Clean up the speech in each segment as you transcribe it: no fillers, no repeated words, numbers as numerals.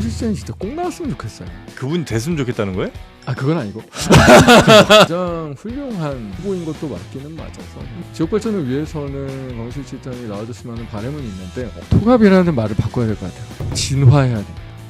나오실 때는 진짜 꼭 나왔으면 좋겠어요. 그분 됐으면 좋겠다는 거예요? 아 그건 아니고 가장 훌륭한 후보인 것도 맞기는 맞아서 지역 발전을 위해서는 강원실 실장이 나와줬으면 하는 바람은 있는데 통합이라는 말을 바꿔야 될 것 같아요. 진화해야 돼.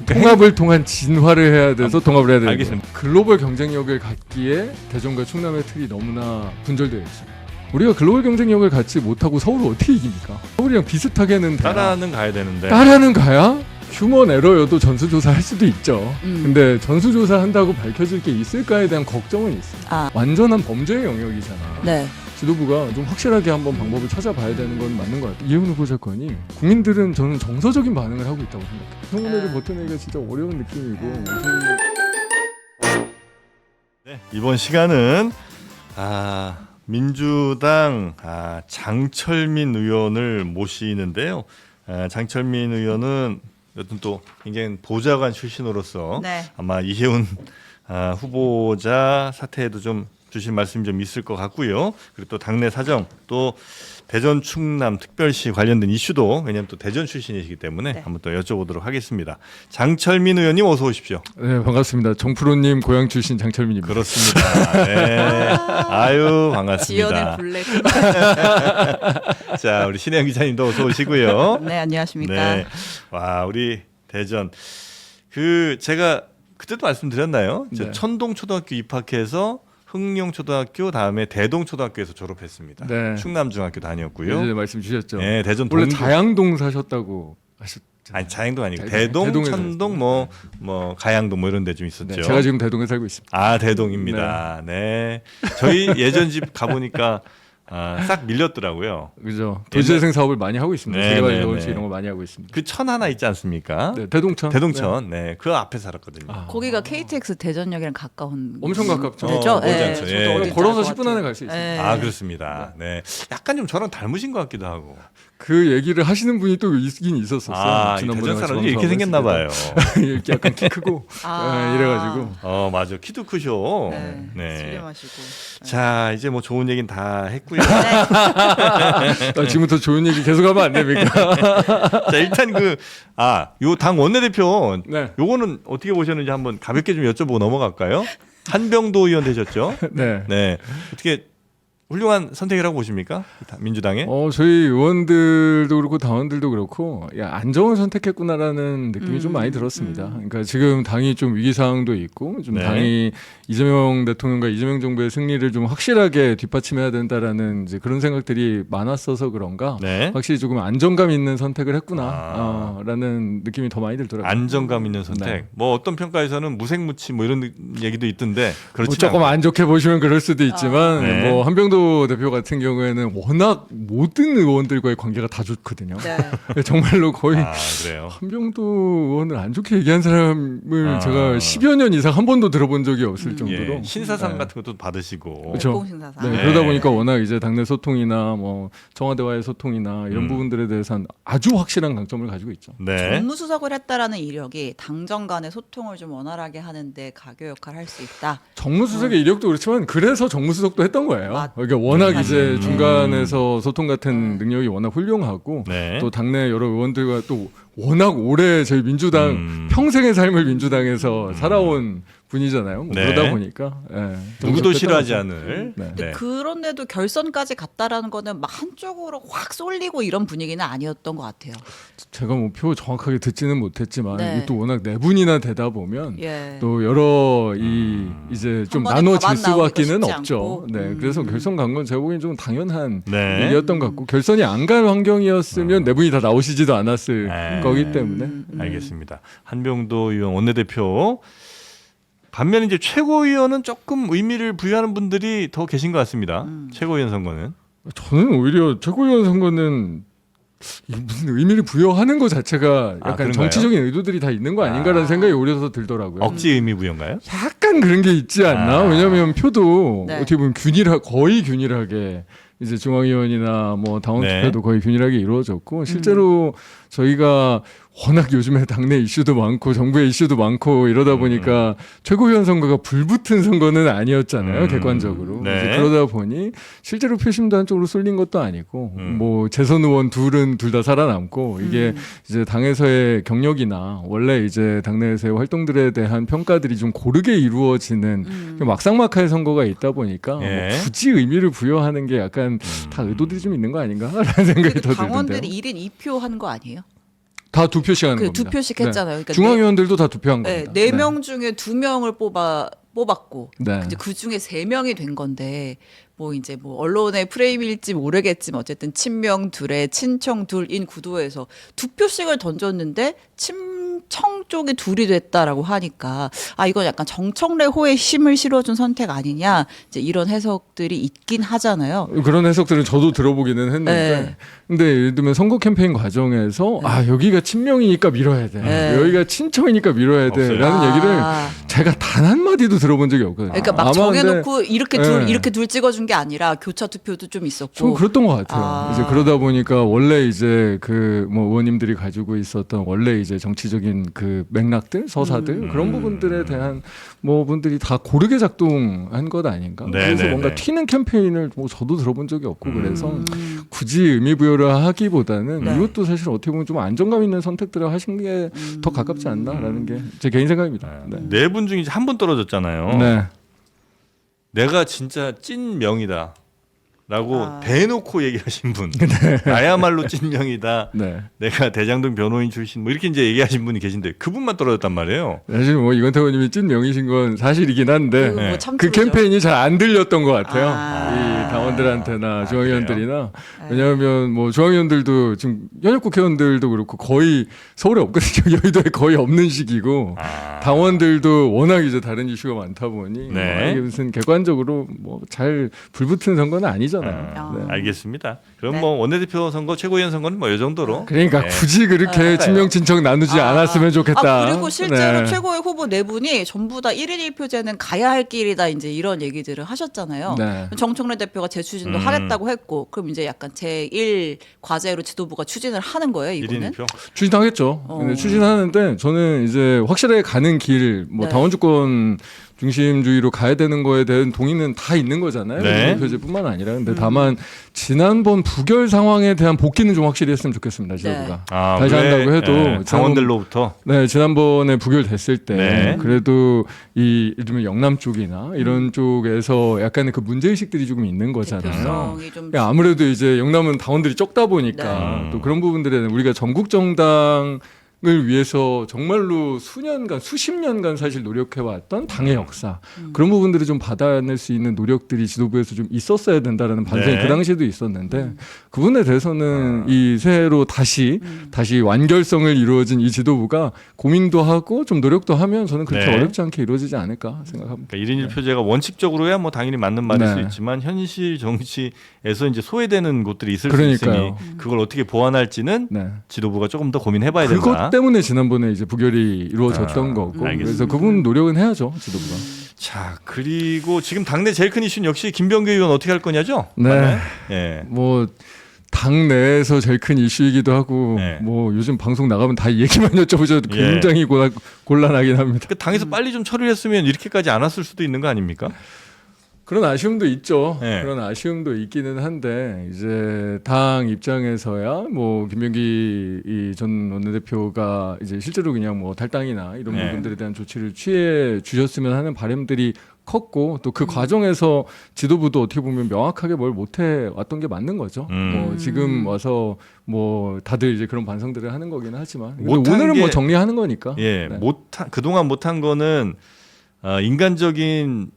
통합을 통한 진화를 해야 돼서 통합을 해야 되는 알겠습니다. 거예요. 글로벌 경쟁력을 갖기에 대전과 충남의 틀이 너무나 분절되어 있어요. 우리가 글로벌 경쟁력을 갖지 못하고 서울을 어떻게 이깁니까? 서울이랑 비슷하게는 돼야. 따라는 가야 되는데. 따라는 가야 휴먼 에러여도 전수조사 할 수도 있죠. 근데 전수조사 한다고 밝혀질 게 있을까에 대한 걱정은 있어요. 완전한 범죄의 영역이잖아. 네. 지도부가 좀 확실하게 한번 방법을 찾아봐야 되는 건 맞는 것 같아요. 이혜훈 후보 사건이 국민들은 저는 정서적인 반응을 하고 있다고 생각해요. 청문회를 버텨내기가 진짜 어려운 느낌이고 네, 이번 시간은 민주당 장철민 의원을 모시는데요. 장철민 의원은 여튼 또 굉장히 보좌관 출신으로서 네. 아마 이혜훈 후보자 사태에도 좀 주실 말씀이 좀 있을 것 같고요. 그리고 또 당내 사정, 또 대전 충남 특별시 관련된 이슈도 왜냐하면 또 대전 출신이시기 때문에 네. 한번 또 여쭤보도록 하겠습니다. 장철민 의원님 어서 오십시오. 네, 반갑습니다. 정프로님 고향 출신 장철민입니다. 그렇습니다. 네. 아유 반갑습니다. 지연의 블랙. 자 우리 신혜영 기자님도 어서 오시고요. 네, 안녕하십니까. 네. 와 우리 대전 제가 그때도 말씀드렸나요? 네. 천동초등학교 입학해서 흥룡초등학교 다음에 대동초등학교에서 졸업했습니다. 네. 충남중학교 다녔고요. 예전에 말씀 주셨죠. 네, 대전 원래 동구. 자양동 사셨다고 하셨잖아요. 아니 자양동 아니고 자양동. 대동, 대동에서 천동, 뭐 가양동 뭐 이런 데 좀 있었죠. 네, 제가 지금 대동에 살고 있습니다. 아 대동입니다. 네. 저희 예전 집 가보니까 싹 밀렸더라고요. 그죠. 도시재생 사업을 많이 하고 있습니다. 네, 세계관 네, 서울시 네. 이런 거 많이 하고 있습니다. 그 천 하나 있지 않습니까? 네, 대동천. 대동천. 네. 그 앞에 살았거든요. 아. 거기가 KTX 대전역이랑 가까운. 엄청 가깝죠. 되죠? 멀지 네, 않죠. 저도 예. 어딘지 걸어서 알 것 10분 안에 같아요. 갈 수 있습니다. 네. 그렇습니다. 네. 약간 좀 저랑 닮으신 것 같기도 하고. 그 얘기를 하시는 분이 또 있긴 있었었어요. 이 대전 사람들이 이렇게 생겼나 봐요. 이렇게 약간 키 크고 이래가지고. 맞아. 키도 크셔. 네. 네. 수렴하시고. 자, 이제 뭐 좋은 얘기는 다 했고요. 지금부터 좋은 얘기 계속하면 안 됩니까? 자, 일단 요 당 원내대표 네. 요거는 어떻게 보셨는지 한번 가볍게 좀 여쭤보고 넘어갈까요? 한병도 의원 되셨죠? 네. 네. 어떻게 훌륭한 선택이라고 보십니까? 민주당에? 저희 의원들도 그렇고 당원들도 그렇고 안정을 선택했구나라는 느낌이 좀 많이 들었습니다. 그러니까 지금 당이 좀 위기 상황도 있고 좀 네. 당이 이재명 대통령과 이재명 정부의 승리를 좀 확실하게 뒷받침해야 된다라는 이제 그런 생각들이 많았어서 그런가 네. 확실히 조금 안정감 있는 선택을 했구나라는 느낌이 더 많이 들더라고요. 안정감 있는 선택. 네. 뭐 어떤 평가에서는 무색무취 뭐 이런 얘기도 있던데 뭐 그렇지 조금 안 좋게 보시면 그럴 수도 있지만 네. 뭐 한병도 대표 같은 경우에는 워낙 모든 의원들과의 관계가 다 좋거든요. 네. 정말로 거의 그래요. 한병도 의원을 안 좋게 얘기한 사람을 제가 10여 년 이상 한 번도 들어본 적이 없을 정도로 예, 신사상 네. 같은 것도 받으시고. 그렇죠. 공신사상. 네, 네. 그러다 보니까 워낙 이제 당내 소통이나 뭐 청와대와의 소통이나 이런 부분들에 대해서는 아주 확실한 강점을 가지고 있죠. 네. 정무수석을 했다라는 이력이 당정 간의 소통을 좀 원활하게 하는데 가교 역할을 할 수 있다. 정무수석의 이력도 그렇지만 그래서 정무수석도 했던 거예요. 맞- 그러니까 워낙 이제 중간에서 소통 같은 네. 능력이 워낙 훌륭하고 네. 또 당내 여러 의원들과 또 워낙 오래 저희 민주당 평생의 삶을 민주당에서 살아온 분이잖아요. 뭐 네. 그러다 보니까 누구도 정무수석 싫어하지 했던 않을. 네. 근데 그런데도 결선까지 갔다라는 거는 막 한쪽으로 확 쏠리고 이런 분위기는 아니었던 것 같아요. 제가 뭐 표 정확하게 듣지는 못했지만 네. 이게 또 워낙 네 분이나 되다 보면 예. 또 여러 이제 좀 한 번에 나눠질 다만 나오기가 수밖에는 쉽지 없죠. 않고. 네, 그래서 결선 간 건 제가 보기엔 좀 당연한 네. 얘기였던 것 같고 결선이 안 갈 환경이었으면 네 분이 다 나오시지도 않았을 네. 거기 때문에 알겠습니다. 한병도 의원 원내대표. 반면 이제 최고위원은 조금 의미를 부여하는 분들이 더 계신 것 같습니다. 최고위원 선거는. 저는 오히려 최고위원 선거는 이 무슨 의미를 부여하는 것 자체가 약간 그런가요? 정치적인 의도들이 다 있는 거 아닌가라는 생각이 오히려 더 들더라고요. 억지 의미 부여인가요? 약간 그런 게 있지 않나? 왜냐하면 표도 네. 어떻게 보면 거의 균일하게 이제 중앙위원이나 뭐 당원 네. 투표도 거의 균일하게 이루어졌고 실제로 저희가 워낙 요즘에 당내 이슈도 많고 정부의 이슈도 많고 이러다 보니까 최고위원 선거가 불붙은 선거는 아니었잖아요. 객관적으로. 네. 이제 그러다 보니 실제로 표심도 한쪽으로 쏠린 것도 아니고 뭐 재선 의원 둘 다 살아남고 이게 이제 당에서의 경력이나 원래 이제 당내에서의 활동들에 대한 평가들이 좀 고르게 이루어지는 막상막하의 선거가 있다 보니까 예. 뭐 굳이 의미를 부여하는 게 약간 다 의도들이 좀 있는 거 아닌가라는 생각이 더 당원들이 들던데요. 1인 2표 한 거 아니에요? 다 2표씩 하는 그 겁니다. 2표씩 했잖아요. 그러니까 중앙위원들도 다 2표 한 겁니다. 네 4명 중에 2명을 뽑았고 네. 이제 그 중에 3명이 된 건데 뭐 이제 뭐 언론의 프레임일지 모르겠지만 어쨌든 친명 둘에 친청 둘인 구도에서 2표씩을 던졌는데 친청 쪽이 둘이 됐다라고 하니까 아 이건 약간 정청래호의 힘을 실어준 선택 아니냐 이제 이런 해석들이 있긴 하잖아요. 그런 해석들은 저도 들어보기는 했는데 네. 근데 예를 들면 선거 캠페인 과정에서 아 여기가 친명이니까 밀어야 돼. 네. 여기가 친청이니까 밀어야 돼. 없어요. 라는 얘기를 아. 제가 단 한마디도 들어본 적이 없거든요. 그러니까 막 아마 정해놓고 근데 이렇게 네. 둘 찍어준 게 아니라 교차 투표도 좀 있었고. 좀 그랬던 것 같아요. 아. 이제 그러다 보니까 원래 이제 그 뭐 의원님들이 가지고 있었던 원래 이제 정치적인 그 맥락들, 서사들 그런 부분들에 대한 뭐 분들이 다 고르게 작동한 것 아닌가. 네, 그래서 네, 뭔가 네. 튀는 캠페인을 뭐 저도 들어본 적이 없고 그래서 굳이 의미 부여를 하기보다는 네. 이것도 사실 어떻게 보면 좀 안정감 있는 선택들을 하신 게 더 가깝지 않나라는 게 제 개인 생각입니다. 네. 네 분 중에 한 분 떨어졌잖아요. 네. 내가 진짜 찐명이다. 라고 아. 대놓고 얘기하신 분. 나야말로 찐명이다. 네. 내가 대장동 변호인 출신 뭐 이렇게 이제 얘기하신 분이 계신데 그분만 떨어졌단 말이에요. 사실 뭐 이건태 의원님이 찐 명이신 건 사실이긴 한데 뭐 네. 참 그 프로죠. 캠페인이 잘 안 들렸던 것 같아요. 아. 이 당원들한테나 중앙위원들이나 네. 왜냐하면 뭐 중앙위원들도 지금 현역 국회의원들도 그렇고 거의 서울에 없거든요. 여의도에 거의 없는 시기고 당원들도 워낙 이제 다른 이슈가 많다 보니 네. 뭐 이게 무슨 객관적으로 뭐 잘 불붙은 선거는 아니잖아요. 아. 네. 알겠습니다. 그럼 네. 뭐 원내대표 선거, 최고위원 선거는 뭐 이 정도로. 그러니까 네. 굳이 그렇게 친명 친청 나누지 않았으면 좋겠다. 아, 그리고 실제로 네. 최고의 후보 네 분이 전부 다 1인 1표제는 가야 할 길이다 이제 이런 얘기들을 하셨잖아요. 네. 정청래 대표가 재추진도 하겠다고 했고 그럼 이제 약간 제1 과제로 지도부가 추진을 하는 거예요, 이거는. 1인 1표. 추진하겠죠. 근데 추진하는데 저는 이제 확실하게 가는 길, 뭐 네. 당원주권 중심주의로 가야 되는 거에 대한 동의는 다 있는 거잖아요. 네. 표제뿐만 아니라. 근데 다만 지난번 부결 상황에 대한 복귀는 좀 확실히 했으면 좋겠습니다. 지도부가. 아, 다시 왜, 한다고 해도 예, 당원들로부터. 네, 지난번에 부결됐을 때 네. 그래도 이 예를 들면 영남 쪽이나 이런 쪽에서 약간의 그 문제의식들이 조금 있는 거잖아요. 대표성이 좀 그러니까 아무래도 이제 영남은 당원들이 적다 보니까 네. 또 그런 부분들에는 우리가 전국 정당을 위해서 정말로 수년간 수십 년간 사실 노력해왔던 당의 역사 그런 부분들을 좀 받아낼 수 있는 노력들이 지도부에서 좀 있었어야 된다라는 반성이 네. 그 당시에도 있었는데 그 부분에 대해서는 이 새해로 다시 완결성을 이루어진 이 지도부가 고민도 하고 좀 노력도 하면 저는 그렇게 네. 어렵지 않게 이루어지지 않을까 생각합니다. 그러니까 1인 1표제가 원칙적으로야 뭐 당연히 맞는 말일 네. 수 있지만 현실 정치에서 이제 소외되는 곳들이 있을 그러니까요. 수 있으니 그걸 어떻게 보완할지는 네. 지도부가 조금 더 고민해봐야 그것 된다. 때문에 지난번에 이제 부결이 이루어졌던 거고 알겠습니다. 그래서 그 부분 노력은 해야죠 지도부가. 자 그리고 지금 당내 제일 큰 이슈는 역시 김병기 의원 어떻게 할 거냐죠? 네. 맞나요? 예. 뭐 당내에서 제일 큰 이슈이기도 하고 네. 뭐 요즘 방송 나가면 다 이 얘기만 여쭤보셔도 예. 굉장히 곤란하긴 합니다. 그 당에서 빨리 좀 처리를 했으면 이렇게까지 안 왔을 수도 있는 거 아닙니까? 그런 아쉬움도 있죠. 네. 그런 아쉬움도 있기는 한데 이제 당 입장에서야 뭐 김병기 이 전 원내대표가 이제 실제로 그냥 뭐 탈당이나 이런 네. 부분들에 대한 조치를 취해 주셨으면 하는 바람들이 컸고 또 그 과정에서 지도부도 어떻게 보면 명확하게 뭘 못해 왔던 게 맞는 거죠. 뭐 지금 와서 뭐 다들 이제 그런 반성들을 하는 거기는 하지만 근데 못한 오늘은 게- 뭐 정리하는 거니까. 예, 네. 그동안 못한 거는 인간적인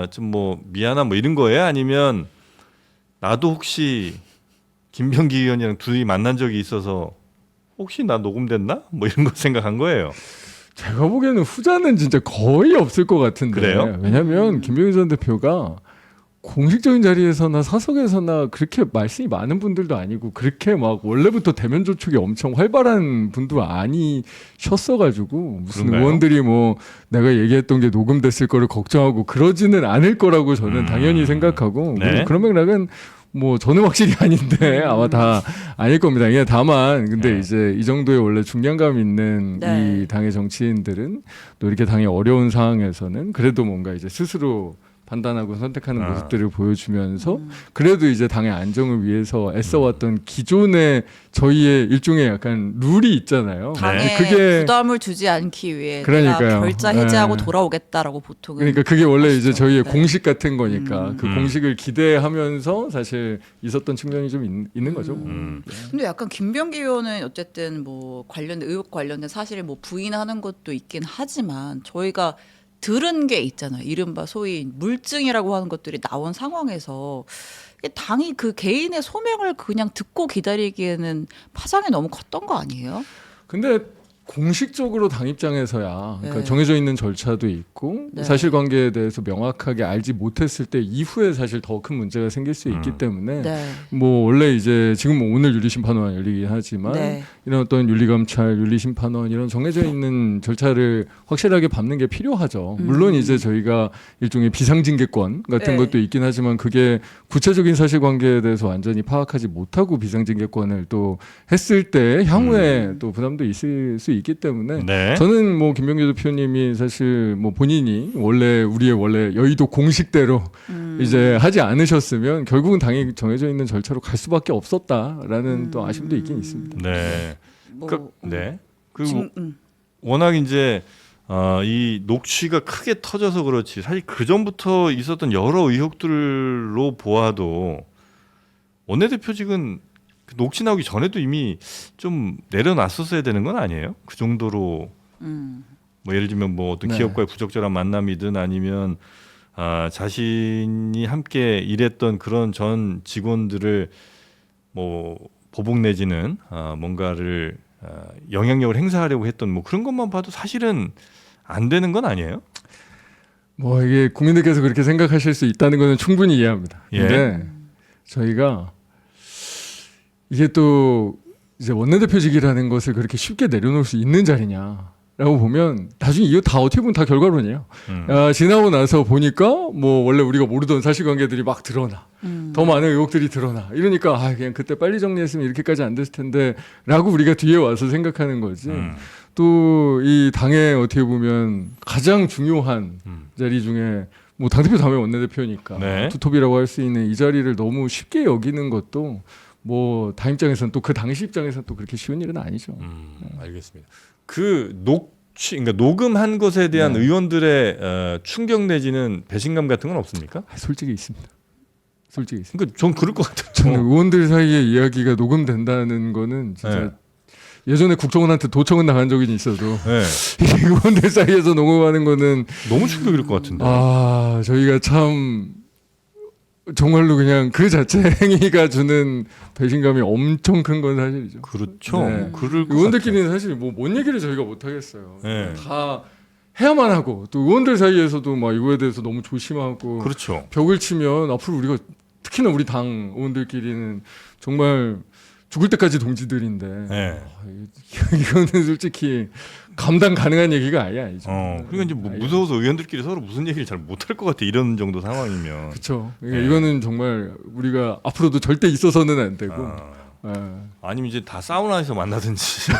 좀 뭐 미안함 뭐 이런 거예요? 아니면 나도 혹시 김병기 의원이랑 둘이 만난 적이 있어서 혹시 나 녹음됐나? 뭐 이런 거 생각한 거예요. 제가 보기에는 후자는 진짜 거의 없을 것 같은데. 그래요? 왜냐하면 김병기 전 대표가 공식적인 자리에서나 사석에서나 그렇게 말씀이 많은 분들도 아니고 그렇게 막 원래부터 대면 접촉이 엄청 활발한 분도 아니셨어가지고 무슨 그런가요? 의원들이 뭐 내가 얘기했던 게 녹음됐을 거를 걱정하고 그러지는 않을 거라고 저는 당연히 생각하고 네. 그런 맥락은 뭐 저는 확실히 아닌데 아마 다 아닐 겁니다. 이게 다만 근데 네. 이제 이 정도의 원래 중량감 있는 네. 이 당의 정치인들은 또 이렇게 당이 어려운 상황에서는 그래도 뭔가 이제 스스로 판단하고 선택하는 아. 모습들을 보여주면서 그래도 이제 당의 안정을 위해서 애써왔던 기존의 저희의 일종의 약간 룰이 있잖아요. 당에 그게 부담을 주지 않기 위해 그러니까요. 내가 결자 해제하고 네. 돌아오겠다라고 보통은 그러니까 그게 원래 이제 하시죠. 저희의 네. 공식 같은 거니까 그 음. 공식을 기대하면서 사실 있었던 측면이 좀 있는 거죠. 근데 약간 김병기 의원은 어쨌든 뭐 의혹 관련된 사실을 뭐 부인하는 것도 있긴 하지만 저희가 들은 게 있잖아요. 이른바 소위 물증이라고 하는 것들이 나온 상황에서 당이 그 개인의 소명을 그냥 듣고 기다리기에는 파장이 너무 컸던 거 아니에요? 근데 공식적으로 당 입장에서야 그러니까 네. 정해져 있는 절차도 있고 네. 사실관계에 대해서 명확하게 알지 못했을 때 이후에 사실 더 큰 문제가 생길 수 있기 때문에 네. 뭐 원래 이제 지금 뭐 오늘 윤리심판원 열리긴 하지만 네. 이런 어떤 윤리감찰, 윤리심판원 이런 정해져 있는 절차를 확실하게 밟는 게 필요하죠. 물론 이제 저희가 일종의 비상징계권 같은 네. 것도 있긴 하지만 그게 구체적인 사실관계에 대해서 완전히 파악하지 못하고 비상징계권을 또 했을 때 향후에 또 부담도 있을 수 있기 때문에 네. 저는 뭐 김병기 대표님이 사실 뭐 본인이 우리의 원래 여의도 공식대로 이제 하지 않으셨으면 결국은 당이 정해져 있는 절차로 갈 수밖에 없었다라는 또 아쉬움도 있긴 있습니다. 네. 뭐, 네. 그리고 지금, 워낙 이제 이 녹취가 크게 터져서 그렇지 사실 그 전부터 있었던 여러 의혹들로 보아도 원내대표직은 그 녹취 나오기 전에도 이미 좀 내려놨었어야 되는 건 아니에요? 그 정도로 뭐 예를 들면 뭐 어떤 네. 기업과의 부적절한 만남이든 아니면 자신이 함께 일했던 그런 전 직원들을 뭐 보복 내지는 뭔가를 영향력을 행사하려고 했던 뭐 그런 것만 봐도 사실은 안 되는 건 아니에요? 뭐 이게 국민들께서 그렇게 생각하실 수 있다는 것은 충분히 이해합니다. 예. 근데 저희가 이게 또 이제 원내대표직이라는 것을 그렇게 쉽게 내려놓을 수 있는 자리냐라고 보면 나중에 이거 다 어떻게 보면 다 결과론이에요. 지나고 나서 보니까 뭐 원래 우리가 모르던 사실관계들이 막 드러나. 더 많은 의혹들이 드러나. 이러니까 그냥 그때 빨리 정리했으면 이렇게까지 안 됐을 텐데라고 우리가 뒤에 와서 생각하는 거지. 또 이 당의 어떻게 보면 가장 중요한 자리 중에 뭐 당대표 다음에 원내대표니까 네. 투톱이라고 할 수 있는 이 자리를 너무 쉽게 여기는 것도 뭐 당 입장에서는 또 그 당시 입장에서는 또 그렇게 쉬운 일은 아니죠. 알겠습니다. 그 그러니까 녹음한 것에 대한 네. 의원들의 충격 내지는 배신감 같은 건 없습니까? 솔직히 있습니다. 솔직히 있습니다. 그러니까 전 그럴 것 같아요. 저는 의원들 사이에 이야기가 녹음된다는 거는 진짜 네. 예전에 국정원한테 도청은 나간 적이 있어도 네. 의원들 사이에서 녹음하는 거는 너무 충격일 것 같은데. 저희가 참 정말로 그냥 그 자체 행위가 주는 배신감이 엄청 큰 건 사실이죠. 그렇죠. 네. 그럴 것 의원들끼리는 사실 뭔 얘기를 저희가 못 하겠어요. 네. 다 해야만 하고 또 의원들 사이에서도 막 이거에 대해서 너무 조심하고 그렇죠. 벽을 치면 앞으로 우리가 특히나 우리 당 의원들끼리는 정말 죽을 때까지 동지들인데 네. 이거는 솔직히 감당 가능한 얘기가 아예 아니죠. 그러니까 이제 뭐 무서워서 의원들끼리 서로 무슨 얘기를 잘 못할 것 같아 이런 정도 상황이면. 그렇죠. 네. 이거는 정말 우리가 앞으로도 절대 있어서는 안 되고. 아니면 이제 다 사우나에서 만나든지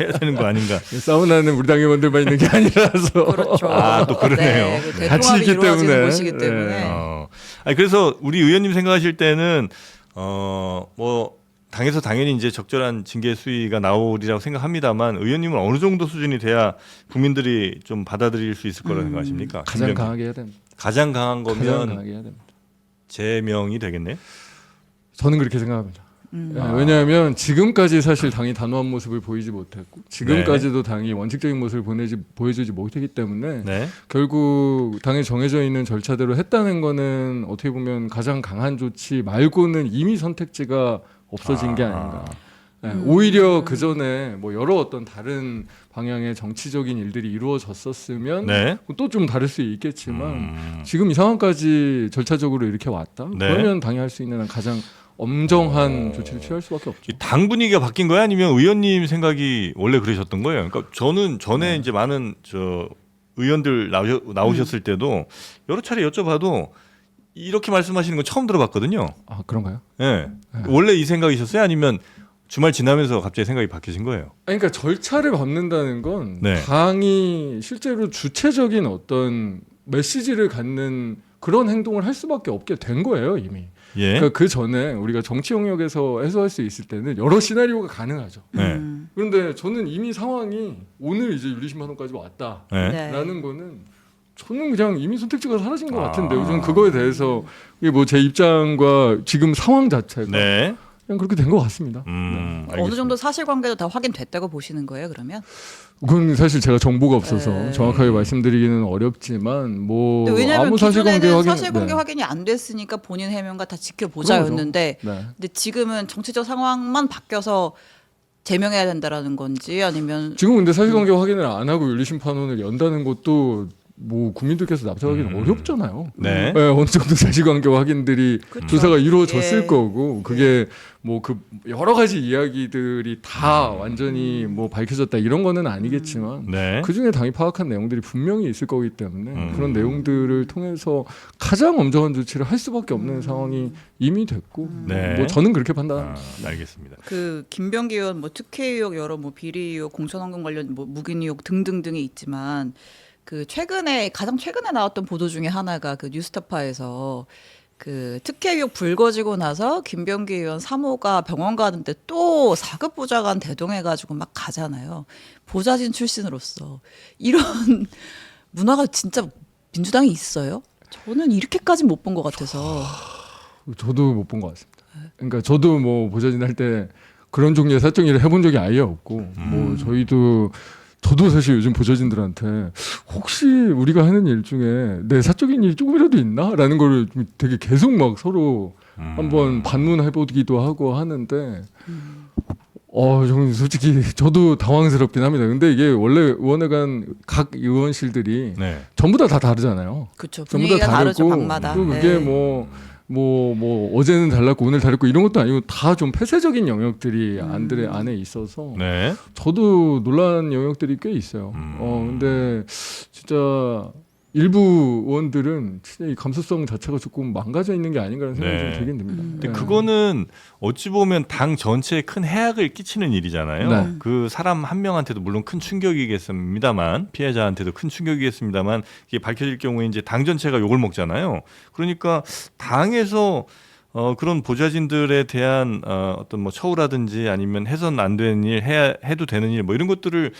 해야 되는 거 아닌가. 사우나는 우리 당 의원들만 있는 게 아니라서. 그렇죠. 또 그러네요. 네, 그 같이 대통합이 있기 이루어지는 때문에. 곳이기 때문에. 네. 아니 그래서 우리 의원님 생각하실 때는 뭐 당에서 당연히 이제 적절한 징계 수위가 나오리라고 생각합니다만 의원님은 어느 정도 수준이 돼야 국민들이 좀 받아들일 수 있을 거라고 생각하십니까? 가장 김병기. 강하게 해야 됩니다. 가장 강한 가장 거면 강하게 해야 됩니다. 제명이 되겠네요. 저는 그렇게 생각합니다. 왜냐하면 지금까지 사실 당이 단호한 모습을 보이지 못했고 지금까지도 당이 원칙적인 모습을 보여주지 못했기 때문에 네. 결국 당에 정해져 있는 절차대로 했다는 거는 어떻게 보면 가장 강한 조치 말고는 이미 선택지가 없어진 게 아닌가. 네, 오히려 그 전에 뭐 여러 어떤 다른 방향의 정치적인 일들이 이루어졌었으면 네. 또 좀 다를 수 있겠지만 지금 이 상황까지 절차적으로 이렇게 왔다. 네. 그러면 당이 할 수 있는 가장 엄정한 조치를 취할 수밖에 없죠. 이 당 분위기가 바뀐 거야 아니면 의원님 생각이 원래 그러셨던 거예요? 그러니까 저는 전에 이제 많은 의원들 나오셨을 때도 여러 차례 여쭤봐도 이렇게 말씀하시는 건 처음 들어봤거든요. 아 그런가요? 예. 원래 이 생각이셨어요? 아니면 주말 지나면서 갑자기 생각이 바뀌신 거예요? 아니, 그러니까 절차를 밟는다는 건 네. 당이 실제로 주체적인 어떤 메시지를 갖는 그런 행동을 할 수밖에 없게 된 거예요 이미. 예. 그러니까 그 전에 우리가 정치 영역에서 해소할 수 있을 때는 여러 시나리오가 가능하죠. 네. 그런데 저는 이미 상황이 오늘 이제 윤리심판원까지 왔다라는 네. 거는 저는 그냥 이미 선택지가 사라진 것 아. 같은데요. 저는 그거에 대해서 이게 뭐 제 입장과 지금 상황 자체가 네. 그냥 그렇게 된 것 같습니다. 알겠습니다. 어느 정도 사실관계도 다 확인됐다고 보시는 거예요, 그러면? 그건 사실 제가 정보가 없어서 네. 정확하게 말씀드리기는 어렵지만 뭐 근데 왜냐하면 아무 사실관계 기존에는 확인 사실관계 네. 확인이 안 됐으니까 본인 해명과 다 지켜보자였는데 네. 근데 지금은 정치적 상황만 바뀌어서 제명해야 된다라는 건지 아니면 지금 근데 사실관계 확인을 안 하고 윤리심판원을 연다는 것도 뭐 국민들께서 납득하기는 어렵잖아요. 네. 네, 어느 정도 사실관계 확인들이 그렇죠. 조사가 이루어졌을 예. 거고 그게 뭐 그 여러 가지 이야기들이 다 완전히 뭐 밝혀졌다 이런 거는 아니겠지만 네. 그 중에 당이 파악한 내용들이 분명히 있을 거기 때문에 그런 내용들을 통해서 가장 엄정한 조치를 할 수밖에 없는 상황이 이미 됐고 네. 뭐 저는 그렇게 판단합니다. 알겠습니다. 그 김병기 의원 뭐 특혜 의혹 여러 뭐 비리 의혹 공천원금 관련 뭐 묵인 의혹 등등등이 있지만 그 가장 최근에 나왔던 보도 중에 하나가 그 뉴스타파에서 그 특혜 의혹 불거지고 나서 김병기 의원 사모가 병원 가는데 또 4급 보좌관 대동해가지고 막 가잖아요. 보좌진 출신으로서 이런 문화가 진짜 민주당에 있어요? 저는 이렇게까지 못 본 것 같아서. 저도 못 본 것 같습니다. 그러니까 저도 뭐 보좌진 할 때 그런 종류의 사적 일을 해본 적이 아예 없고 뭐 저도 사실 요즘 보좌진들한테 혹시 우리가 하는 일 중에 내 사적인 일이 조금이라도 있나라는 거를 좀 되게 계속 막 서로 한번 반문해보기도 하고 하는데 저는 솔직히 저도 당황스럽긴 합니다. 근데 이게 원래 의원회관 각 의원실들이 네. 전부 다 다르잖아요. 그렇죠. 전부 분위기가 다 다르죠, 다르고 방마다. 또 그게 네. 뭐 어제는 달랐고 오늘 다르고 이런 것도 아니고 다 좀 폐쇄적인 영역들이 안에 있어서 네. 저도 놀란 영역들이 꽤 있어요. 근데 진짜 일부 의원들은 진짜 이 감수성 자체가 조금 망가져 있는 게 아닌가라는 생각이 네. 좀 들긴 듭니다. 근데 네. 그거는 어찌 보면 당 전체에 큰 해악을 끼치는 일이잖아요. 네. 그 사람 한 명한테도 물론 큰 충격이겠습니다만 피해자한테도 큰 충격이겠습니다만 이게 밝혀질 경우에 이제 당 전체가 욕을 먹잖아요. 그러니까 당에서 그런 보좌진들에 대한 어떤 뭐 처우라든지 아니면 해선 안 되는 일 해도 되는 일 뭐 이런 것들을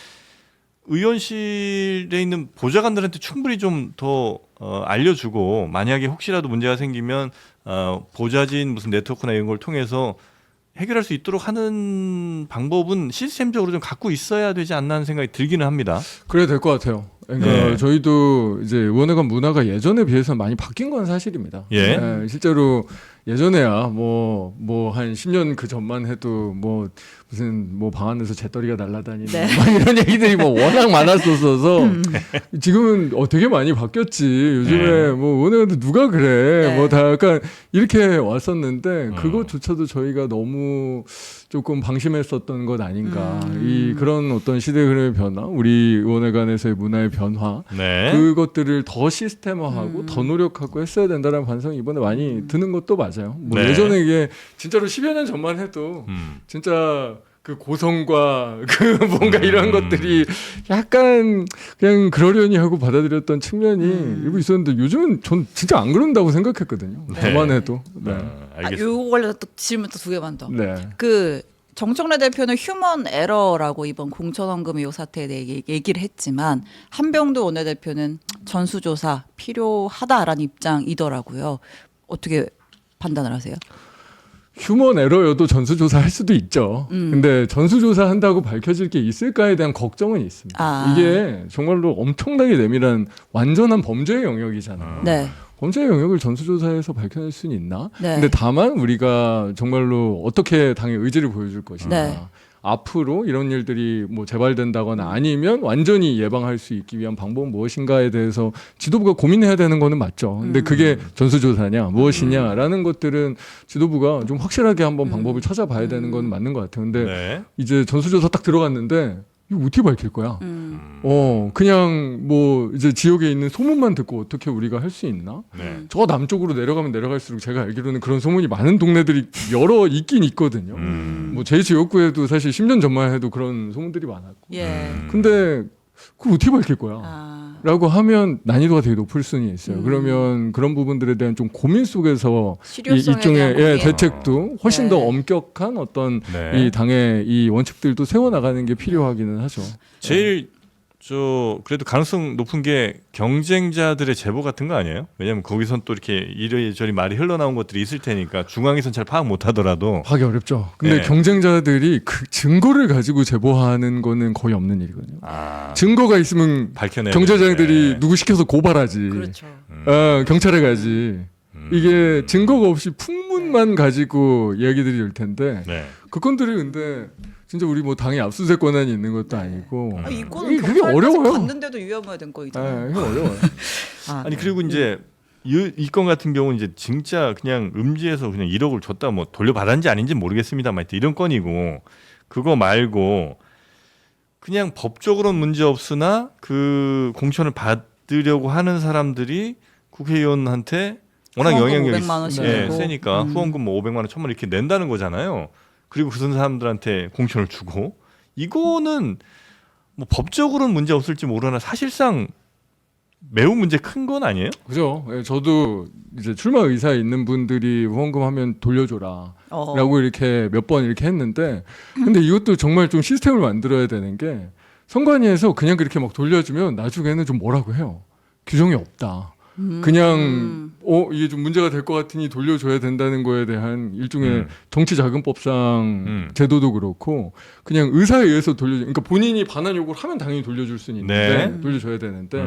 의원실에 있는 보좌관들한테 충분히 좀 더 알려주고 만약에 혹시라도 문제가 생기면 보좌진 무슨 네트워크나 이런 걸 통해서 해결할 수 있도록 하는 방법은 시스템적으로 좀 갖고 있어야 되지 않나 하는 생각이 들기는 합니다. 그래야 될 것 같아요. 그러니까 네. 저희도 이제 의원회관 문화가 예전에 비해서 많이 바뀐 건 사실입니다. 예. 실제로 예전에야 뭐 한 10년 그 전만 해도 뭐 무슨 뭐 방 안에서 재떨이가 날아다니는 네. 막 이런 얘기들이 뭐 워낙 많았었어서 지금은 되게 많이 바뀌었지. 요즘에 네. 뭐 의원회관도 누가 그래. 네. 뭐 다 약간 이렇게 왔었는데 그것조차도 저희가 너무 조금 방심했었던 것 아닌가. 이 그런 어떤 시대 흐름의 변화, 우리 의원회관에서의 문화의 변화, 네. 그것들을 더 시스템화하고 더 노력하고 했어야 된다는 반성이 이번에 많이 드는 것도 맞아요. 뭐 네. 예전에 이게 진짜로 10여 년 전만 해도 진짜 그 고성과 그 뭔가 이런 것들이 약간 그냥 그러려니 하고 받아들였던 측면이 일부 있었는데 요즘은 전 진짜 안 그런다고 생각했거든요. 네. 저만 해도. 네. 알겠습니다. 요거 관련해서 또 질문 또 2개만 더. 네. 그 정청래 대표는 휴먼 에러라고 이번 공천원금 의혹 사태에 대해 얘기를 했지만 한병도 원내대표는 전수조사 필요하다라는 입장이더라고요. 어떻게 판단을 하세요? 휴먼 에러여도 전수조사 할 수도 있죠. 근데 전수조사 한다고 밝혀질 게 있을까에 대한 걱정은 있습니다. 아. 이게 정말로 엄청나게 내밀한 완전한 범죄의 영역이잖아요. 네. 범죄의 영역을 전수조사해서 밝혀낼 수는 있나? 네. 근데 다만 우리가 정말로 어떻게 당의 의지를 보여줄 것이냐. 네. 앞으로 이런 일들이 뭐 재발된다거나 아니면 완전히 예방할 수 있기 위한 방법은 무엇인가에 대해서 지도부가 고민해야 되는 거는 맞죠. 근데 그게 전수조사냐 무엇이냐라는 것들은 지도부가 좀 확실하게 한번 방법을 찾아봐야 되는 건 맞는 것 같아요. 근데 네. 이제 전수조사 딱 들어갔는데 이거 어떻게 밝힐 거야? 그냥 뭐 이제 지역에 있는 소문만 듣고 어떻게 우리가 할 수 있나? 네. 저 남쪽으로 내려가면 내려갈수록 제가 알기로는 그런 소문이 많은 동네들이 여러 있긴 있거든요. 뭐 제 지역구에도 사실 10년 전만 해도 그런 소문들이 많았고. 예. 근데 그걸 어떻게 밝힐 거야? 아. 라고 하면 난이도가 되게 높을 수는 있어요. 그러면 그런 부분들에 대한 좀 고민 속에서 실효성에 일종의 대한 고민. 대책도 훨씬 네. 더 엄격한 어떤 네. 이 당의 이 원칙들도 세워나가는 게 필요하기는 하죠. 제일 그래도 가능성 높은 게 경쟁자들의 제보 같은 거 아니에요? 왜냐하면 거기선 또 이렇게 이리저리 말이 흘러나온 것들이 있을 테니까 중앙에선 잘 파악 못하더라도 하기 어렵죠. 근데 네. 경쟁자들이 그 증거를 가지고 제보하는 거는 거의 없는 일이거든요. 증거가 있으면 밝혀내 경제장들이 누구 시켜서 고발하지. 그렇죠. 경찰에 가지. 이게 증거가 없이 풍문만 가지고 이야기들이 될 텐데 네. 그 건들이 근데 진짜 우리 뭐 당에 압수수색 권한이 있는 것도 아니고 아, 이거는 그게 경찰까지 어려워요. 갔는데도 위험해야 된 거잖아요. 이게 어려워요. 아니 그리고 이제 이 건 같은 경우는 이제 진짜 그냥 음지에서 그냥 1억을 줬다 뭐 돌려받았는지 아닌지 모르겠습니다만 이런 건이고 그거 말고 그냥 법적으로는 문제 없으나 그 공천을 받으려고 하는 사람들이 국회의원한테 워낙 후원금 영향력이 500만 원씩 내고. 세니까 후원금 뭐 500만 원, 1000만 원 이렇게 낸다는 거잖아요. 그리고 그 사람들한테 공천을 주고 이거는 뭐 법적으로는 문제 없을지 모르나 사실상 매우 문제 큰 건 아니에요? 그죠? 예, 저도 이제 출마 의사에 있는 분들이 후원금 하면 돌려줘라. 라고 이렇게 몇 번 이렇게 했는데 근데 이것도 정말 좀 시스템을 만들어야 되는 게 선관위에서 그냥 그렇게 막 돌려주면 나중에는 좀 뭐라고 해요. 규정이 없다. 그냥 이게 좀 문제가 될 것 같으니 돌려줘야 된다는 거에 대한 일종의 정치자금법상 제도도 그렇고 그냥 의사에 의해서 그러니까 본인이 반환 요구를 하면 당연히 돌려줄 수는 있는데 네. 돌려줘야 되는데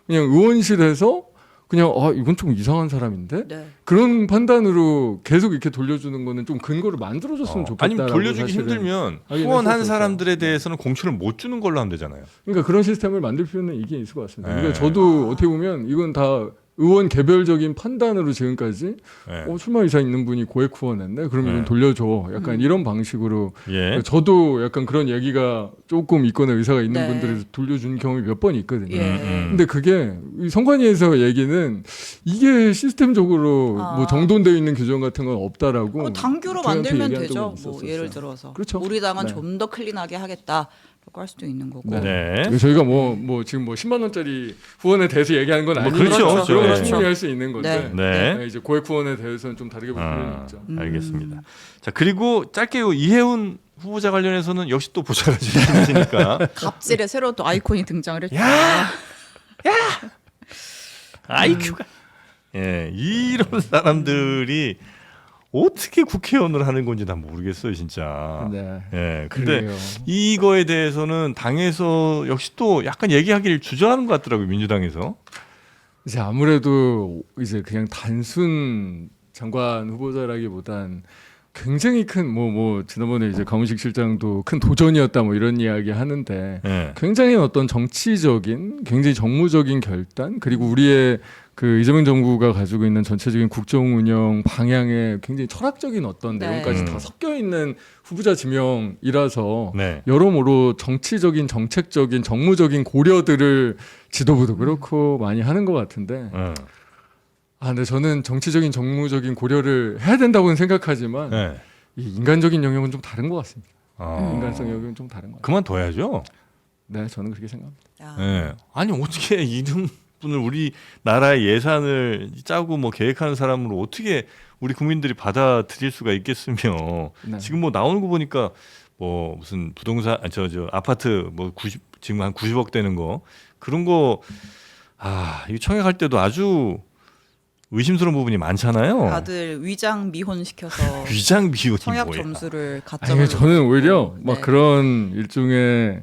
그냥 의원실에서 그냥 이건 좀 이상한 사람인데 네. 그런 판단으로 계속 이렇게 돌려주는 거는 좀 근거를 만들어줬으면 좋겠다. 아니면 돌려주기 힘들면 후원한 사람들에 대해서는 공천을 못 주는 걸로 하면 되잖아요. 그러니까 그런 시스템을 만들 필요는 이게 있을 것 같습니다. 네. 그러니까 저도 어떻게 보면 이건 다 의원 개별적인 판단으로 지금까지 네. 출마 의사 있는 분이 고액 후원했네. 그럼 이건 네. 돌려줘. 약간 이런 방식으로 예. 저도 약간 그런 얘기가 조금 있거나 의사가 있는 네. 분들에서 돌려준 경험이 몇 번 있거든요. 예. 근데 그게 이 선관위에서 얘기는 이게 시스템적으로 뭐 정돈되어 있는 규정 같은 건 없다라고 당규로 저희한테 만들면 얘기한 되죠. 적은 뭐 있었었어요. 예를 들어서 그렇죠. 우리 당은 네. 좀 더 클린하게 하겠다라고 할 수도 있는 거고. 네. 네. 그래서 저희가 뭐 지금 뭐 10만 원짜리 후원에 대해서 얘기하는 건 아니고 그렇죠. 그런 건 네. 충분히 할 수 있는 건데 네. 네, 이제 고액 후원에 대해서는 좀 다르게 볼 필요는 있죠. 알겠습니다. 자 그리고 짧게 이해훈 후보자 관련해서는 역시 또 보좌가 주시니까 갑질에 새로 또 아이콘이 등장을 했죠. IQ가 이런 사람들이 어떻게 국회의원을 하는 건지 난 모르겠어요 진짜. 네. 예. 근데 그래요. 이거에 대해서는 당에서 역시 또 약간 얘기하기를 주저하는 것 같더라고요 민주당에서. 이제 아무래도 이제 그냥 단순 장관 후보자라기보단 굉장히 큰 뭐 지난번에 이제 강훈식 실장도 큰 도전이었다 뭐 이런 이야기 하는데 예. 굉장히 어떤 정치적인 굉장히 정무적인 결단 그리고 우리의 그 이재명 정부가 가지고 있는 전체적인 국정 운영 방향에 굉장히 철학적인 어떤 네. 내용까지 다 섞여 있는 후보자 지명이라서 네. 여러모로 정치적인 정책적인 정무적인 고려들을 지도부도 그렇고 많이 하는 것 같은데 근데 저는 정치적인 정무적인 고려를 해야 된다고는 생각하지만 네. 이 인간적인 영역은 좀 다른 것 같습니다. 어. 인간성 영역은 좀 다른 것 같아요. 그만둬야죠. 네, 저는 그렇게 생각합니다. 예. 아니 어떻게 이런 분을 우리나라의 예산을 짜고 뭐 계획하는 사람으로 어떻게 우리 국민들이 받아들일 수가 있겠으며 네. 지금 뭐 나오는 거 보니까 뭐 무슨 부동산 저 아파트 뭐 90 지금 한 90억 되는 거 그런 거 이거 청약할 때도 아주 의심스러운 부분이 많잖아요. 다들 위장 미혼 시켜서 위장 비용이 청약 뭐야? 점수를 가점을 저는 오히려 막 네. 그런 일종의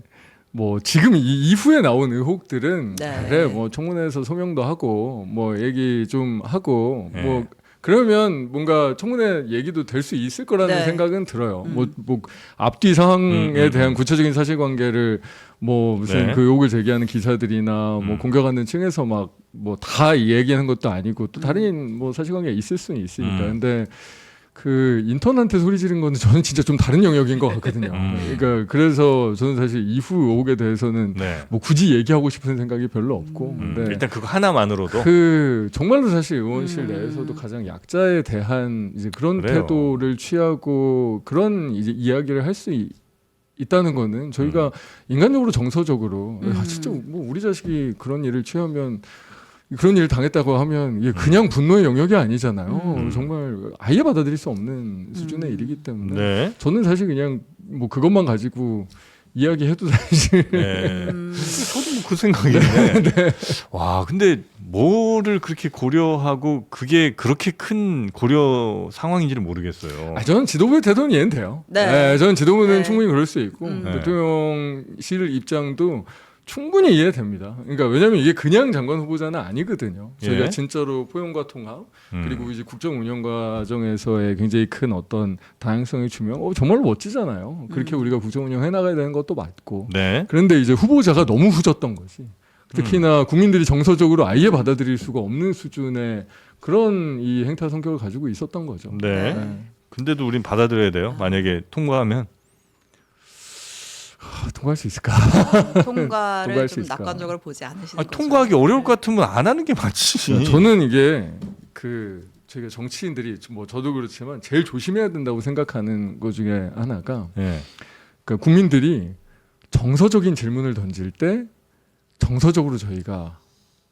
뭐 지금 이후에 나온 의혹들은 네. 그래 뭐 청문회에서 소명도 하고 뭐 얘기 좀 하고 네. 뭐 그러면 뭔가 청문회 얘기도 될 수 있을 거라는 네. 생각은 들어요. 뭐 앞뒤 상황에 대한 음. 구체적인 사실관계를 뭐 무슨 네. 그 의혹을 제기하는 기사들이나 뭐 음. 공격하는 층에서 막 뭐 다 얘기하는 것도 아니고 또 다른 뭐 사실관계가 있을 수는 있으니까. 음. 근데 그 인턴한테 소리 지른 거는 저는 진짜 좀 다른 영역인 것 같거든요. 그러니까 그래서 저는 사실 이후 의혹에 대해서는 네. 뭐 굳이 얘기하고 싶은 생각이 별로 없고 근데 일단 그거 하나만으로도 그 정말로 사실 의원실 내에서도 가장 약자에 대한 이제 그런 그래요. 태도를 취하고 그런 이제 이야기를 할 수 있다는 거는 저희가 인간적으로 정서적으로 아, 진짜 뭐 우리 자식이 그런 일을 취하면 그런 일을 당했다고 하면 이게 그냥 분노의 영역이 아니잖아요. 정말 아예 받아들일 수 없는 수준의 일이기 때문에 네. 저는 사실 그냥 뭐 그것만 가지고 이야기해도 사실 네. 저도 뭐그 생각이네. 와, 근데 뭐를 그렇게 고려하고 그게 그렇게 큰 고려 상황인지를 모르겠어요. 아, 저는 지도부의 태도는 이해는 돼요. 네. 저는 지도부는 네. 충분히 그럴 수 있고 대통령실 입장도 충분히 이해됩니다. 그러니까 왜냐하면 이게 그냥 장관 후보자는 아니거든요. 저희가 예. 진짜로 포용과 통합 그리고 이제 국정 운영 과정에서의 굉장히 큰 어떤 다양성의 주명, 정말 멋지잖아요. 그렇게 우리가 국정 운영 해나가야 되는 것도 맞고. 네. 그런데 이제 후보자가 너무 후졌던 거지. 특히나 국민들이 정서적으로 아예 받아들일 수가 없는 수준의 그런 이 행타 성격을 가지고 있었던 거죠. 네. 근데도 우린 받아들여야 돼요. 만약에 통과하면. 통과할 수 있을까? 통과를 통과할 수 좀 있을까? 낙관적으로 보지 않으시는 아, 거죠. 통과하기 어려울 것 같으면 안 하는 게 맞지. 저는 이게 그 저희가 정치인들이 뭐 저도 그렇지만 제일 조심해야 된다고 생각하는 것 중에 하나가 네. 그러니까 국민들이 정서적인 질문을 던질 때 정서적으로 저희가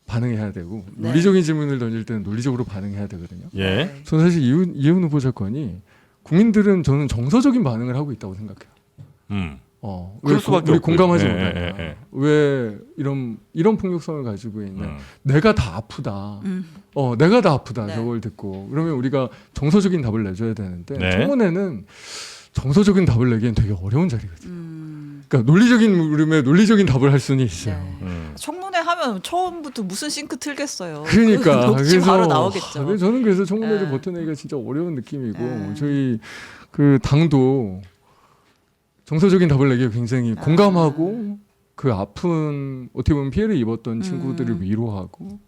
반응해야 되고 네. 논리적인 질문을 던질 때는 논리적으로 반응해야 되거든요. 예. 네. 저는 사실 이훈 후보 사건이 국민들은 저는 정서적인 반응을 하고 있다고 생각해요. 그럴 왜 수밖에 우리 없고요. 공감하지 예, 못하냐? 예, 예. 왜 이런 폭력성을 가지고 있는 내가 다 아프다. 음. 내가 다 아프다. 네. 저걸 듣고 그러면 우리가 정서적인 답을 내줘야 되는데 네. 청문회는 정서적인 답을 내기엔 되게 어려운 자리거든요. 음. 그러니까 논리적인 물음에 논리적인 답을 할 수는 있어요. 네. 청문회 하면 처음부터 무슨 싱크 틀겠어요. 그러니까 녹취 바로 나오겠죠. 근데 저는 그래서 청문회를 네. 버텨내기가 진짜 어려운 느낌이고 네. 저희 그 당도 정서적인 답을 내기에 굉장히 공감하고 그 아픈 어떻게 보면 피해를 입었던 친구들을 위로하고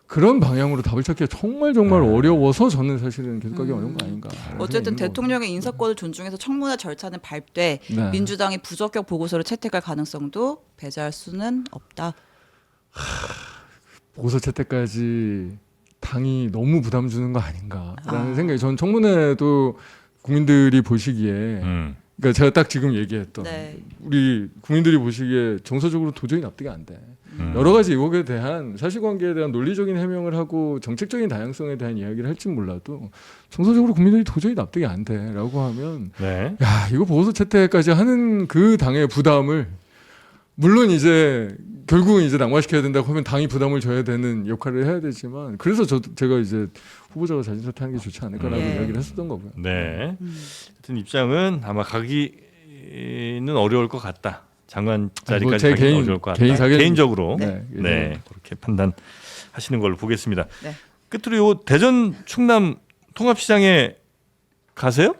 그런 방향으로 답을 찾기가 정말 어려워서 저는 사실은 계속 가기 어려운 거 아닌가. 어쨌든 대통령의 인사권을 존중해서 청문회 절차는 밟되 네. 민주당이 부적격 보고서를 채택할 가능성도 배제할 수는 없다. 보고서 채택까지 당이 너무 부담 주는 거 아닌가라는 생각이 전 청문회도 국민들이 보시기에 그러니까 제가 딱 지금 얘기했던 네. 우리 국민들이 보시기에 정서적으로 도저히 납득이 안 돼. 여러 가지 의혹에 대한 사실관계에 대한 논리적인 해명을 하고 정책적인 다양성에 대한 이야기를 할지 몰라도 정서적으로 국민들이 도저히 납득이 안 돼라고 하면 네. 야 이거 보고서 채택까지 하는 그 당의 부담을 물론 이제 결국은 이제 낙마시켜야 된다고 하면 당이 부담을 져야 되는 역할을 해야 되지만 그래서 제가 이제 후보자가 자진 사퇴하는 게 좋지 않을까라고 예. 이야기를 했었던 거고요. 네. 하여튼 입장은 아마 가기는 어려울 것 같다. 장관 자리까지 제 가기는 개인- 어려울 것 같다. 개인 사견- 개인적으로 네. 네. 그렇게 판단하시는 걸로 보겠습니다. 네. 끝으로 요 대전 충남 통합시장에 가세요?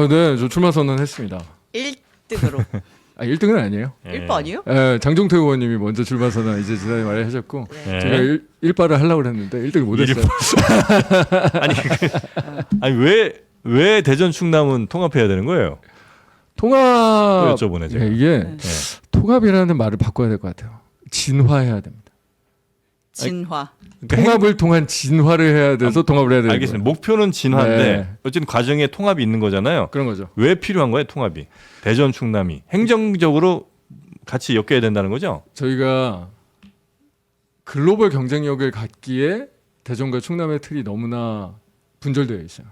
네, 저 출마 선언했습니다. 1등으로 1등은 아니에요. 예. 1번 아니요? 장종태 의원님이 먼저 출마 선언 이제 지난해 말에 하셨고 네. 제가 일발을 하려고 했는데 1등을 못 했어요. 아니 왜 대전 충남은 통합해야 되는 거예요? 통합 또 여쭤보네, 제가. 이게 네. 통합이라는 말을 바꿔야 될 것 같아요. 진화해야 됩니다. 진화. 그러니까 통합을 통한 진화를 해야 돼서 통합을 해야 되는 알겠습니다. 거예요. 목표는 진화인데 네. 어쨌든 과정에 통합이 있는 거잖아요. 그런 거죠. 왜 필요한 거예요, 통합이? 대전 충남이 행정적으로 같이 엮여야 된다는 거죠? 저희가 글로벌 경쟁력을 갖기에 대전과 충남의 틀이 너무나 분절되어 있어요.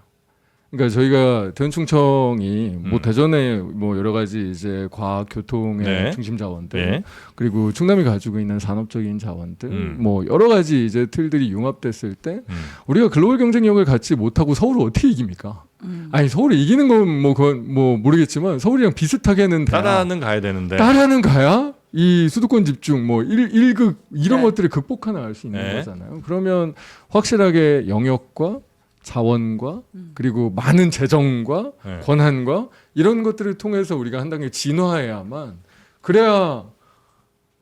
그러니까 저희가 대전충청이 뭐 대전에 뭐 여러 가지 이제 과학 교통의 네. 중심 자원들 네. 그리고 충남이 가지고 있는 산업적인 자원들 뭐 여러 가지 이제 틀들이 융합됐을 때 우리가 글로벌 경쟁력을 갖지 못하고 서울을 어떻게 이깁니까? 아니 서울이 이기는 건 뭐 그건 뭐 모르겠지만 서울이랑 비슷하게는 돼야 따라는 가야 되는데. 따라는 가야 이 수도권 집중 뭐 1극 이런 네. 것들을 극복해 나갈 수 있는 네. 거잖아요. 그러면 확실하게 영역과 자원과 그리고 많은 재정과 네. 권한과 이런 것들을 통해서 우리가 한 단계 진화해야만 그래야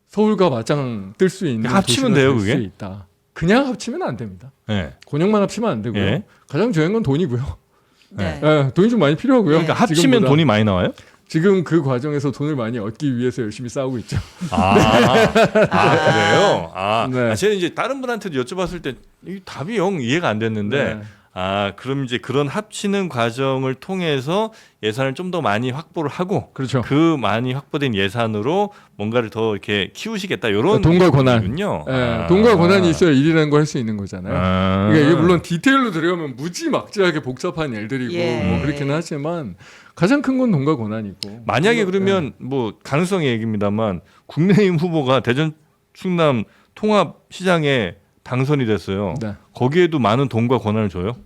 서울과 맞짱 뜰 수 있는 합치면 도시가 돼요, 될 그게? 수 있다. 그냥 합치면 안 됩니다. 네. 권역만 합치면 안 되고요. 예. 가장 중요한 건 돈이고요. 네. 예, 돈이 좀 많이 필요하고요. 그러니까 합치면 지금보다. 돈이 많이 나와요? 지금 그 과정에서 돈을 많이 얻기 위해서 열심히 싸우고 있죠. 그래요? 네. 제가 이제 다른 분한테도 여쭤봤을 때 이 답이 영 이해가 안 됐는데 네. 그럼 이제 그런 합치는 과정을 통해서 예산을 좀 더 많이 확보를 하고 그렇죠. 그 많이 확보된 예산으로 뭔가를 더 이렇게 키우시겠다 이런 돈과 권한. 군요. 예, 돈과 권한이 있어야 일이라는 걸 할 수 있는 거잖아요. 그러니까 이게 물론 디테일로 들어가면 무지막지하게 복잡한 일들이고 예. 뭐 그렇기는 하지만 가장 큰 건 돈과 권한이고. 만약에 그러면 뭐 가능성의 얘기입니다만 국민의힘 후보가 대전 충남 통합 시장에 당선이 됐어요. 네. 거기에도 많은 돈과 권한을 줘요?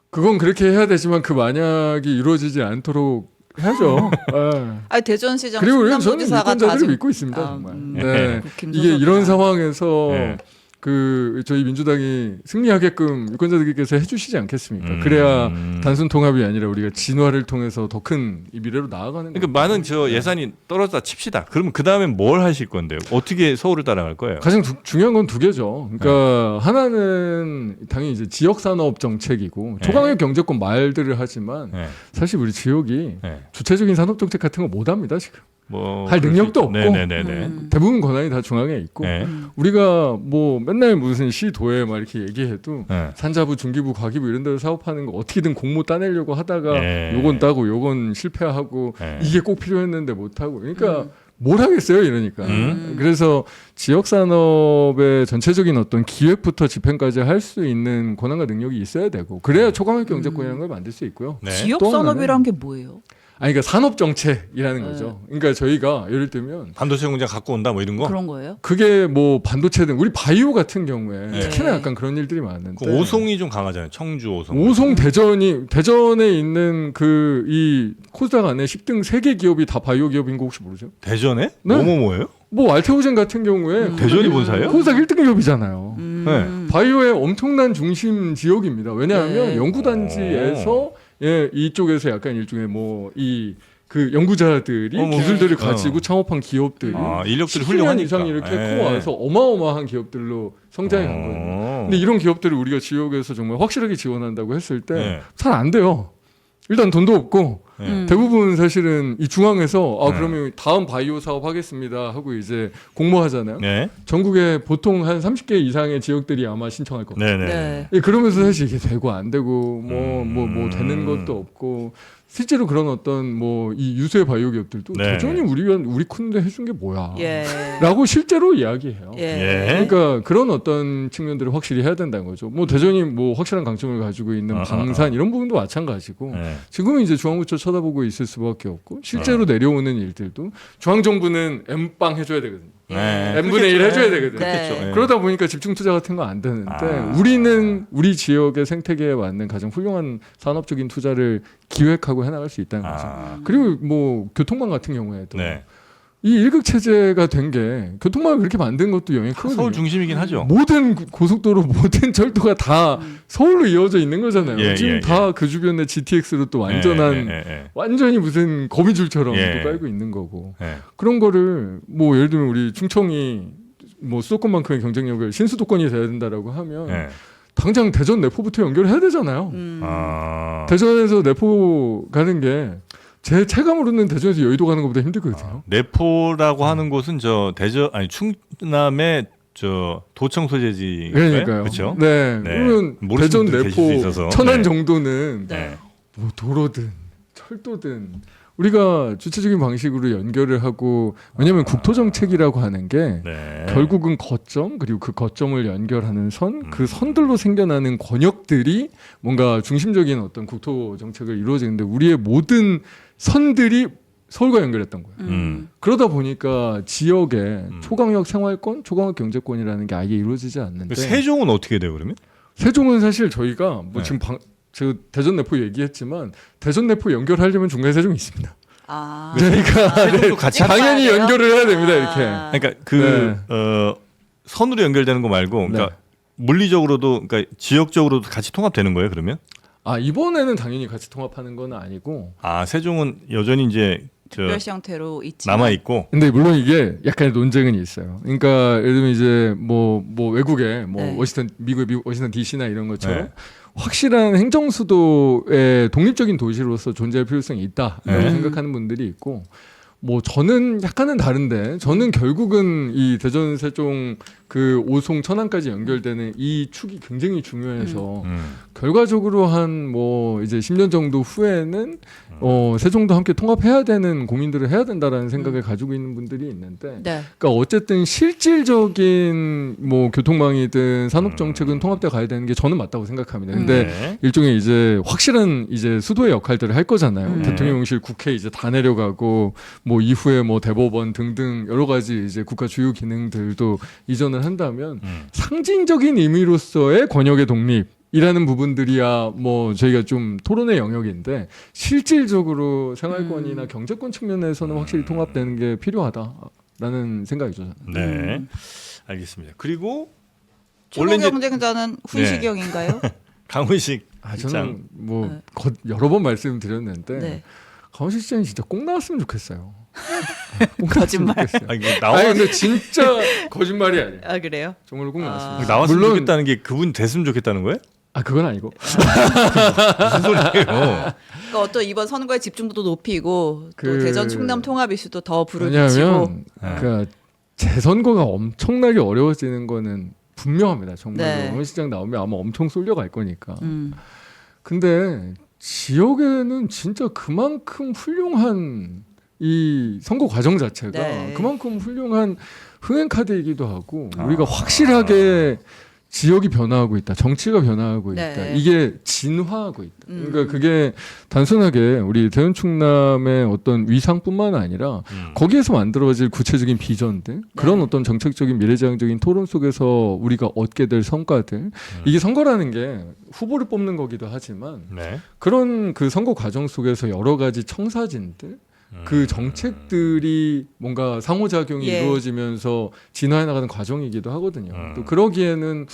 그건 그렇게 해야 되지만 그 만약이 이루어지지 않도록 해야죠. 예. 아니 대전시장 그리고 저는 충남도지사가 유권자들을 다진 믿고 있습니다. 정말. 네. 네. 이게 이런 상황에서 네. 그 저희 민주당이 승리하게끔 유권자들께서 해주시지 않겠습니까? 그래야 단순 통합이 아니라 우리가 진화를 통해서 더 큰 이 미래로 나아가는. 그러니까 많은 저 예산이 떨어졌다 칩시다. 그러면 그 다음에 뭘 하실 건데요? 어떻게 서울을 따라갈 거예요? 가장 중요한 건 두 개죠. 그러니까 하나는 당연히 이제 지역 산업 정책이고 네. 초강력 경제권 말들을 하지만 네. 사실 우리 지역이 네. 주체적인 산업 정책 같은 거 못 합니다 지금. 뭐 할 그럴 수 능력도 있죠. 없고. 네네네네. 대부분 권한이 다 중앙에 있고 네. 우리가 뭐 맨날 무슨 시도에 막 이렇게 얘기해도 네. 산자부, 중기부, 과기부 이런 데서 사업하는 거 어떻게든 공모 따내려고 하다가 네. 요건 따고 요건 실패하고 네. 이게 꼭 필요했는데 못 하고 그러니까 뭘 하겠어요 이러니까 그래서 지역 산업의 전체적인 어떤 기획부터 집행까지 할 수 있는 권한과 능력이 있어야 되고 그래야 초강력 경제권이라는 걸 만들 수 있고요. 네. 지역 또 산업이란 게 뭐예요? 아니 그러니까 산업 정책이라는 네. 거죠. 그러니까 저희가 예를 들면 반도체 공장 갖고 온다 뭐 이런 거? 그런 거예요? 그게 뭐 반도체 등 우리 바이오 같은 경우에 네. 특히나 약간 그런 일들이 많은데 그 오송이 좀 강하잖아요. 청주 오송. 오송 대전에 있는 그 이 코스닥 안에 10등 3개 기업이 다 바이오 기업인 거 혹시 모르죠? 대전에? 네. 뭐뭐뭐예요? 뭐 알테오젠 같은 경우에 대전이 본사예요? 코스닥 1등 기업이잖아요. 네. 바이오의 엄청난 중심 지역입니다. 왜냐하면 네. 연구단지에서 예, 이쪽에서 약간 일종의 뭐 이 그 연구자들이 뭐, 기술들을 가지고 창업한 기업들이 인력들이 10년 훌륭하니까. 이상 이렇게 예. 커와서 어마어마한 기업들로 성장해 간 거예요. 근데 이런 기업들을 우리가 지역에서 정말 확실하게 지원한다고 했을 때 잘 안 네. 돼요. 일단 돈도 없고 대부분 사실은 이 중앙에서 그러면 다음 바이오 사업 하겠습니다 하고 이제 공모하잖아요. 네. 전국에 보통 한 30개 이상의 지역들이 아마 신청할 겁니다. 네네. 네. 예, 그러면서 사실 이게 되고 안 되고 뭐 되는 것도 없고 실제로 그런 어떤 뭐 이 유수의 바이오 기업들도 네. 대전이 우리 콘데 해준 게 뭐야? 예. 라고 실제로 이야기해요. 예. 그러니까 그런 어떤 측면들을 확실히 해야 된다는 거죠. 뭐 대전이 뭐 확실한 강점을 가지고 있는 방산 이런 부분도 마찬가지고 네. 지금은 이제 중앙부처 쳐다보고 있을 수밖에 없고 실제로 내려오는 일들도 중앙정부는 M빵 해줘야 되거든요. 네. N분의 1 해줘야 되거든요. 네. 네. 그러다 보니까 집중 투자 같은 거 안 되는데 우리는 우리 지역의 생태계에 맞는 가장 훌륭한 산업적인 투자를 기획하고 해나갈 수 있다는 거죠. 그리고 뭐 교통망 같은 경우에도 네. 이 일극 체제가 된 게 교통망을 그렇게 만든 것도 영향이 크거든요. 서울 중심이긴 하죠. 모든 고속도로 모든 철도가 다 서울로 이어져 있는 거잖아요. 예, 지금 예, 다 그 주변에 GTX로 또 완전한 완전히 무슨 거미줄처럼 예. 또 깔고 있는 거고 예. 그런 거를 뭐 예를 들면 우리 충청이 뭐 수도권만큼의 경쟁력을 신수도권이 돼야 된다라고 하면 예. 당장 대전 내포부터 연결해야 되잖아요. 대전에서 내포 가는 게 제 체감으로는 대전에서 여의도 가는 것보다 힘들거든요. 내포라고 하는 곳은 저 대전 아니 충남의 저 도청 소재지. 그러니까요. 그렇죠. 네. 네. 그러면 모르시는 대전 분들 계실 수 내포 있어서. 천안 네. 정도는 네. 뭐 도로든 철도든 우리가 주체적인 방식으로 연결을 하고 왜냐하면 국토정책이라고 하는 게 네. 결국은 거점 그리고 그 거점을 연결하는 선, 그 선들로 생겨나는 권역들이 뭔가 중심적인 어떤 국토정책을 이루어지는데 우리의 모든 선들이 서울과 연결했던 거예요. 그러다 보니까 지역에 초강력 생활권, 초강력 경제권이라는 게 아예 이루어지지 않는데 세종은 어떻게 돼요 그러면? 세종은 사실 저희가 뭐 네. 지금 제가 대전 내포 얘기했지만 대전 내포 연결하려면 중간 세종이 있습니다. 아. 그러니까 세종도 같이 당연히 돼요? 연결을 해야 됩니다 이렇게. 그러니까 그 네. 선으로 연결되는 거 말고 그러니까 네. 물리적으로도 그러니까 지역적으로도 같이 통합되는 거예요 그러면? 아 이번에는 당연히 같이 통합하는 건 아니고 아 세종은 여전히 이제 특별시 형태로 있지 남아 있고. 근데 물론 이게 약간의 논쟁은 있어요. 그러니까 예를 들면 이제 뭐 외국에 뭐 네. 미국 워싱턴 DC나 이런 것처럼 네. 확실한 행정 수도의 독립적인 도시로서 존재할 필요성이 있다라고 네. 생각하는 분들이 있고, 뭐 저는 약간은 다른데, 저는 결국은 이 대전 세종 그 오송 천안까지 연결되는 이 축이 굉장히 중요해서 결과적으로 한 뭐 이제 10년 정도 후에는 세종도 함께 통합해야 되는 고민들을 해야 된다라는 생각을 가지고 있는 분들이 있는데, 네. 그러니까 어쨌든 실질적인 뭐 교통망이든 산업 정책은 통합돼 가야 되는 게 저는 맞다고 생각합니다. 근데 네. 일종의 이제 확실한 이제 수도의 역할들을 할 거잖아요. 네. 대통령실, 국회 이제 다 내려가고 뭐 이후에 뭐 대법원 등등 여러 가지 이제 국가 주요 기능들도 이전을 한다면 상징적인 의미로서의 권역의 독립이라는 부분들이야 뭐 저희가 좀 토론의 영역인데, 실질적으로 생활권이나 경제권 측면에서는 확실히 통합되는 게 필요하다라는 생각이죠. 네. 알겠습니다. 그리고 최고 원래 이제 경쟁자는 훈시경인가요? 강훈식 저는 시장. 뭐 네. 여러 번 말씀드렸는데 네. 강원식 시장이 진짜 꼭 나왔으면 좋겠어요. 거짓말. 아, 이거 아니 근데 진짜 거짓말이 아니에요. 아 그래요? 정말로 꼭 나왔으면 아. 좋겠어요. 나왔으면 물론 좋겠다는 게 그분 됐으면 좋겠다는 거예요? 그건 아니고 무슨 소리예요? 그러니까 어떤 이번 선거의 집중도도 높이고 또 그- 대전 충남 통합 이슈도 더 불을 붙이고. 왜냐하면 네. 그 재선거가 엄청나게 어려워지는 거는 분명합니다. 정말로 네. 강원 시장 나오면 아마 엄청 쏠려갈 거니까. 음. 근데 지역에는 진짜 그만큼 훌륭한 이 선거 과정 자체가 네. 그만큼 훌륭한 흥행 카드이기도 하고, 우리가 확실하게 지역이 변화하고 있다, 정치가 변화하고 있다, 네. 이게 진화하고 있다. 그러니까 그게 단순하게 우리 대전 충남의 어떤 위상뿐만 아니라 거기에서 만들어질 구체적인 비전들, 그런 네. 어떤 정책적인 미래지향적인 토론 속에서 우리가 얻게 될 성과들, 이게 선거라는 게 후보를 뽑는 거기도 하지만 네. 그런 그 선거 과정 속에서 여러 가지 청사진들, 그 정책들이 뭔가 상호작용이 예. 이루어지면서 진화해 나가는 과정이기도 하거든요. 또 그러기에는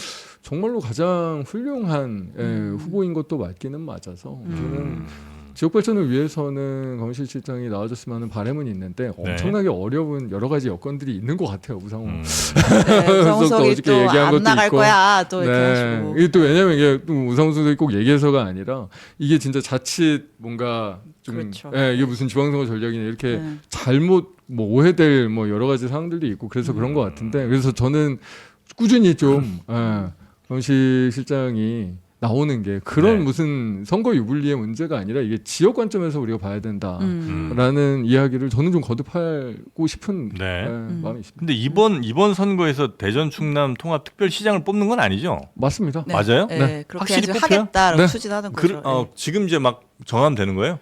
정말로 가장 훌륭한 후보인 것도 맞기는 맞아서 저는 지역 발전을 위해서는 강원실 실장이 나와줬으면 하는 바람은 있는데, 엄청나게 어려운 여러 가지 여건들이 있는 것 같아요. 우상호. 네, 그래서 우상석이 어저께 또 얘기한 안 것도 나갈 있고. 거야 또 이렇게 하시고. 이게 또 왜냐면 이게 또 우상호 선생이 꼭 얘기해서가 아니라 이게 진짜 자칫 뭔가 좀 그렇죠. 이게 무슨 지방선거 전략이냐 이렇게 네. 잘못 뭐 오해될 뭐 여러 가지 상황들도 있고 그래서 그런 것 같은데, 그래서 저는 꾸준히 좀 강원실 실장이 나오는 게 그런 네. 무슨 선거 유불리의 문제가 아니라 이게 지역 관점에서 우리가 봐야 된다라는 음. 이야기를 저는 좀 거듭하고 싶은 네. 마음이 있습니다. 근데 이번 선거에서 대전 충남 통합 특별시장을 뽑는 건 아니죠? 맞습니다. 네. 맞아요? 네. 네. 그렇게 확실히 해서 뽑혀요? 하겠다라고 네. 추진하는 거죠. 지금 이제 막 정하면 되는 거예요?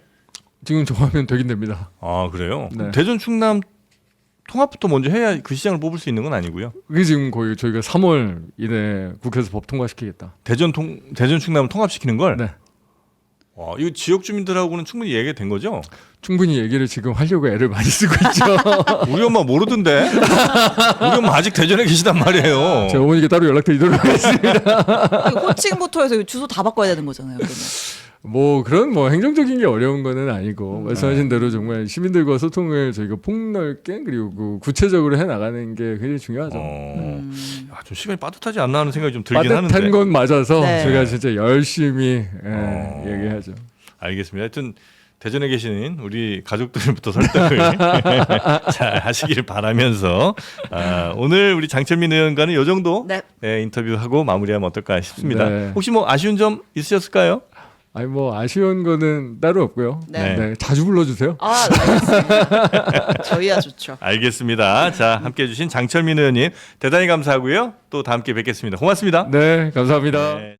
지금 정하면 되긴 됩니다. 아 그래요? 네. 대전 충남 통합부터 먼저 해야 그 시장을 뽑을 수 있는 건 아니고요. 그게 지금 거의 저희가 3월 이내 국회에서 법 통과시키겠다. 대전 충남 통합시키는 걸. 네. 와, 이거 지역 주민들하고는 충분히 얘기가 된 거죠? 충분히 얘기를 지금 하려고 애를 많이 쓰고 있죠. 우리 엄마 모르던데. 우리 엄마 아직 대전에 계시단 말이에요. 제가 어머니께 따로 연락드리도록 하겠습니다. 이거 호칭부터 해서 주소 다 바꿔야 되는 거잖아요. 그러면. 뭐 그런 뭐 행정적인 게 어려운 거는 아니고, 말씀하신 대로 정말 시민들과 소통을 저희가 폭넓게 그리고 구체적으로 해 나가는 게 굉장히 중요하죠. 좀 시간이 빠듯하지 않나 하는 생각이 좀 들긴 하는데. 빠듯한 건 맞아서 네. 제가 진짜 열심히 얘기하죠. 알겠습니다. 하여튼 대전에 계시는 우리 가족들부터 설득을 잘 하시길 바라면서 오늘 우리 장철민 의원과는 이 정도 네. 인터뷰하고 마무리하면 어떨까 싶습니다. 네. 혹시 뭐 아쉬운 점 있으셨을까요? 아니 뭐 아쉬운 거는 따로 없고요. 네. 네, 자주 불러주세요. 알겠습니다. 저희야 좋죠. 알겠습니다. 자, 함께해 주신 장철민 의원님 대단히 감사하고요. 또 다음 기회에 뵙겠습니다. 고맙습니다. 네, 감사합니다. 네.